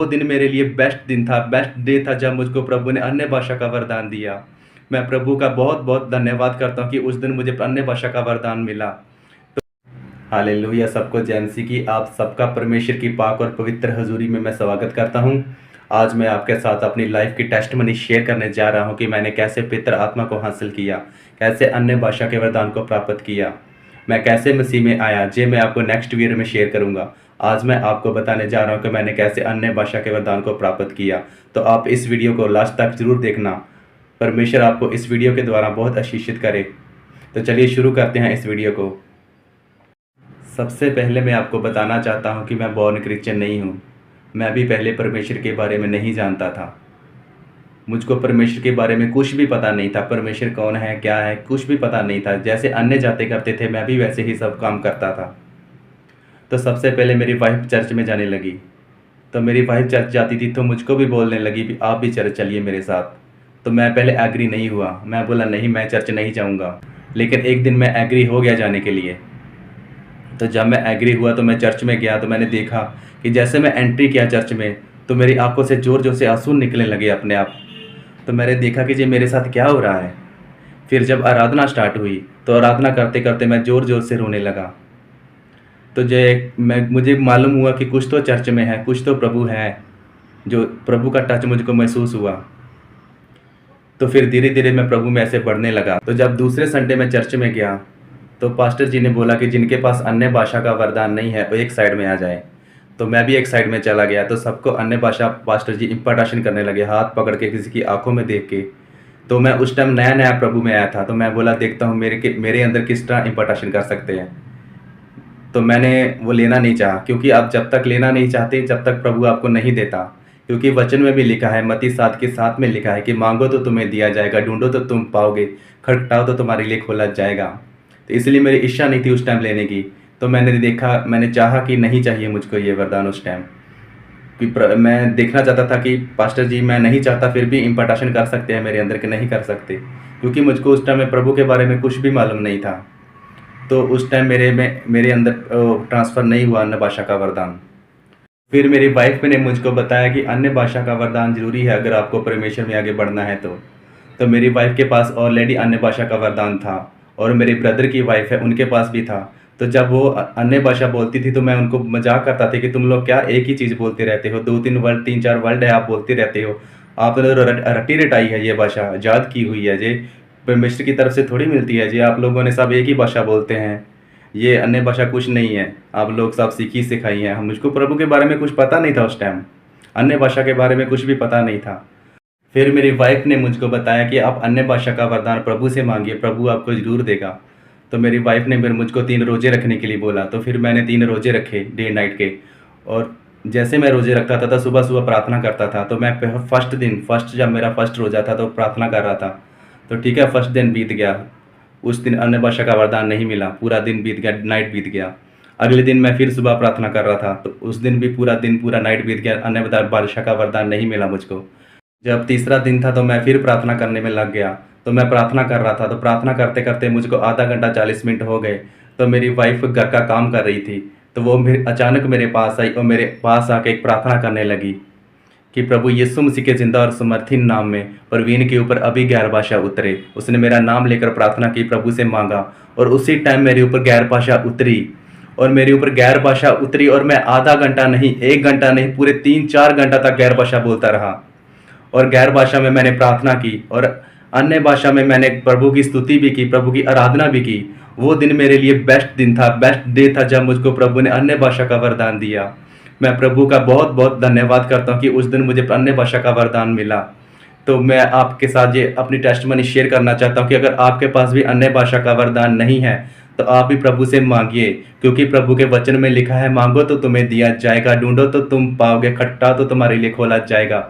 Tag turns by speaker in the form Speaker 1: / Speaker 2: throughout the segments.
Speaker 1: वो दिन मेरे लिए बेस्ट दिन था, बेस्ट डे था जब मुझको प्रभु ने अन्य भाषा का वरदान दिया। मैं प्रभु का बहुत-बहुत धन्यवाद करता हूँ कि उस दिन मुझे अन्य भाषा का वरदान मिला। हालेलुया! सबको जय मसीह की। आप सबका परमेश्वर की पाक और पवित्र हज़ूरी में मैं स्वागत करता हूँ। आज मैं आपके साथ अपनी लाइफ़ की टेस्टिमनी शेयर करने जा रहा हूँ कि मैंने कैसे पवित्र आत्मा को हासिल किया, कैसे अन्य भाषा के वरदान को प्राप्त किया, मैं कैसे मसीह में आया। ये मैं आपको नेक्स्ट वीडियो में शेयर करूँगा। आज मैं आपको बताने जा रहा हूँ कि मैंने कैसे अन्य भाषा के वरदान को प्राप्त किया। तो आप इस वीडियो को लास्ट तक ज़रूर देखना। परमेश्वर आपको इस वीडियो के द्वारा बहुत आशीषित करे। तो चलिए शुरू करते हैं इस वीडियो को। सबसे पहले मैं आपको बताना चाहता हूँ कि मैं बॉर्न क्रिश्चियन नहीं हूँ। मैं भी पहले परमेश्वर के बारे में नहीं जानता था। मुझको परमेश्वर के बारे में कुछ भी पता नहीं था। परमेश्वर कौन है, क्या है, कुछ भी पता नहीं था। जैसे अन्य जाते करते थे, मैं भी वैसे ही सब काम करता था। तो सबसे पहले मेरी वाइफ चर्च में जाने लगी। तो मेरी वाइफ चर्च जाती थी तो मुझको भी बोलने लगी कि आप भी चर्च चलिए मेरे साथ। तो मैं पहले एग्री नहीं हुआ। मैं बोला नहीं, मैं चर्च नहीं जाऊँगा। लेकिन एक दिन मैं एग्री हो गया जाने के लिए। तो जब मैं एग्री हुआ तो मैं चर्च में गया तो मैंने देखा कि जैसे मैं एंट्री किया चर्च में तो मेरी आंखों से ज़ोर ज़ोर से आंसू निकलने लगे अपने आप। तो मैंने देखा कि ये मेरे साथ क्या हो रहा है। फिर जब आराधना स्टार्ट हुई तो आराधना करते करते मैं ज़ोर ज़ोर से रोने लगा। तो मुझे मालूम हुआ कि कुछ तो चर्च में है, कुछ तो प्रभु है, जो प्रभु का टच मुझको महसूस हुआ। तो फिर धीरे धीरे मैं प्रभु में ऐसे बढ़ने लगा। तो जब दूसरे संडे में चर्च में गया तो पास्टर जी ने बोला कि जिनके पास अन्य भाषा का वरदान नहीं है वो एक साइड में आ जाए। तो मैं भी एक साइड में चला गया। तो सबको अन्य भाषा पास्टर जी इम्पार्टेशन करने लगे, हाथ पकड़ के, किसी की आंखों में देख के। तो मैं उस टाइम नया नया प्रभु में आया था। तो मैं बोला देखता हूँ मेरे अंदर किस तरह इम्पार्टेशन कर सकते हैं। तो मैंने वो लेना नहीं चाहा, क्योंकि आप जब तक लेना नहीं चाहते तब तक प्रभु आपको नहीं देता। क्योंकि वचन में भी लिखा है, मत्ती 7 के 7 में लिखा है कि मांगो तो तुम्हें दिया जाएगा, ढूंढो तो तुम पाओगे, खटखटाओ तो तुम्हारे लिए खोला जाएगा। तो इसलिए मेरी इच्छा नहीं थी उस टाइम लेने की। तो मैंने चाहा कि नहीं चाहिए मुझको ये वरदान उस टाइम। कि मैं देखना चाहता था कि पास्टर जी, मैं नहीं चाहता फिर भी इम्पार्टेशन कर सकते हैं मेरे अंदर कि नहीं कर सकते, क्योंकि मुझको उस टाइम में प्रभु के बारे में कुछ भी मालूम नहीं था। तो उस टाइम मेरे अंदर ट्रांसफ़र नहीं हुआ अन्य भाषा का वरदान। फिर मेरी वाइफ ने मुझको बताया कि अन्य भाषा का वरदान ज़रूरी है अगर आपको परमेश्वर में आगे बढ़ना है तो मेरी वाइफ के पास ऑलरेडी अन्य भाषा का वरदान था और मेरे ब्रदर की वाइफ है, उनके पास भी था। तो जब वो अन्य भाषा बोलती थी तो मैं उनको मजाक करता था कि तुम लोग क्या एक ही चीज़ बोलते रहते हो, 2-3 वर्ड, 3-4 वर्ड है आप बोलते रहते हो। आपने तो रटी रटाई है ये भाषा, याद की हुई है ये, परमेश्वर की तरफ से थोड़ी मिलती है जी। आप लोगों ने सब एक ही भाषा बोलते हैं, ये अन्य भाषा कुछ नहीं है, आप लोग सब सीखी सिखाई है। हम मुझको प्रभु के बारे में कुछ पता नहीं था उस टाइम, अन्य भाषा के बारे में कुछ भी पता नहीं था। फिर मेरी वाइफ ने मुझको बताया कि आप अन्य भाषा का वरदान प्रभु से मांगिए, प्रभु आपको ज़रूर देगा। तो मेरी वाइफ ने फिर मुझको 3 रोज़े रखने के लिए बोला। तो फिर मैंने 3 रोज़े रखे डे नाइट के। और जैसे मैं रोज़े रखता था तो सुबह सुबह प्रार्थना करता था। तो मैं फर्स्ट जब मेरा फर्स्ट रोज़ा था तो प्रार्थना कर रहा था। तो ठीक है, फर्स्ट दिन बीत गया, उस दिन अन्य भाषा का वरदान नहीं मिला, पूरा दिन बीत गया, नाइट बीत गया। अगले दिन मैं फिर सुबह प्रार्थना कर रहा था तो उस दिन भी पूरा नाइट बीत गया, अन्य भाषा का वरदान नहीं मिला मुझको। जब तीसरा दिन था तो मैं फिर प्रार्थना करने में लग गया। तो मैं प्रार्थना कर रहा था, तो प्रार्थना करते करते मुझको आधा घंटा 40 मिनट हो गए। तो मेरी वाइफ घर का काम कर रही थी, तो वो अचानक मेरे पास आई और मेरे पास आके एक प्रार्थना करने लगी कि प्रभु यीशु मसीह के जिंदा और समर्थित नाम में प्रवीण के ऊपर अभी गैर भाषा उतरे। उसने मेरा नाम लेकर प्रार्थना की, प्रभु से मांगा और उसी टाइम मेरे ऊपर गैर भाषा उतरी। और मैं आधा घंटा नहीं, 1 घंटा नहीं, पूरे 3-4 घंटा तक गैर भाषा बोलता रहा। और गैर भाषा में मैंने प्रार्थना की और अन्य भाषा में मैंने प्रभु की स्तुति भी की, प्रभु की आराधना भी की। वो दिन मेरे लिए बेस्ट दिन था, बेस्ट डे था जब मुझको प्रभु ने अन्य भाषा का वरदान दिया। मैं प्रभु का बहुत बहुत धन्यवाद करता हूँ कि उस दिन मुझे अन्य भाषा का वरदान मिला। तो मैं आपके साथ ये अपनी टेस्टिमनी शेयर करना चाहता हूँ कि अगर आपके पास भी अन्य भाषा का वरदान नहीं है तो आप भी प्रभु से मांगिए, क्योंकि प्रभु के वचन में लिखा है, मांगो तो तुम्हें दिया जाएगा, ढूंढो तो तुम पाओगे, खटखटाओ तो तुम्हारे लिए खोला जाएगा।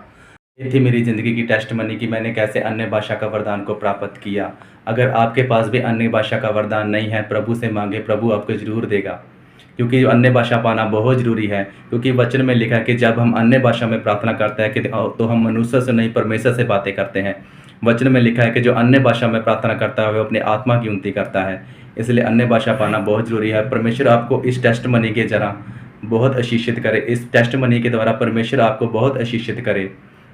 Speaker 1: ये थी मेरी ज़िंदगी की टेस्टिमनी कि मैंने कैसे अन्य भाषा का वरदान को प्राप्त किया। अगर आपके पास भी अन्य भाषा का वरदान नहीं है, प्रभु से मांगे, प्रभु आपको ज़रूर देगा। क्योंकि अन्य भाषा पाना बहुत ज़रूरी है, क्योंकि वचन में लिखा है कि जब हम अन्य भाषा में प्रार्थना करते हैं कि तो हम मनुष्य से नहीं परमेश्वर से बातें करते हैं। वचन में लिखा है कि जो अन्य भाषा में प्रार्थना करता है वह अपने आत्मा की उन्नति करता है। इसलिए अन्य भाषा पाना बहुत ज़रूरी है। परमेश्वर आपको इस टेस्टिमनी के बहुत आशीषित करे। इस टेस्ट मनी के द्वारा परमेश्वर आपको बहुत आशीषित करे।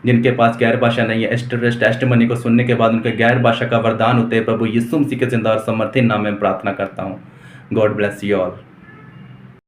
Speaker 1: जिनके पास गैर भाषा नहीं है, इस टेस्ट मनी को सुनने के बाद उनके गैर भाषा का वरदान होते हैं, प्रभु यीशु मसीह के जिंदा और समर्थी नाम में प्रार्थना करता हूँ। God bless you all.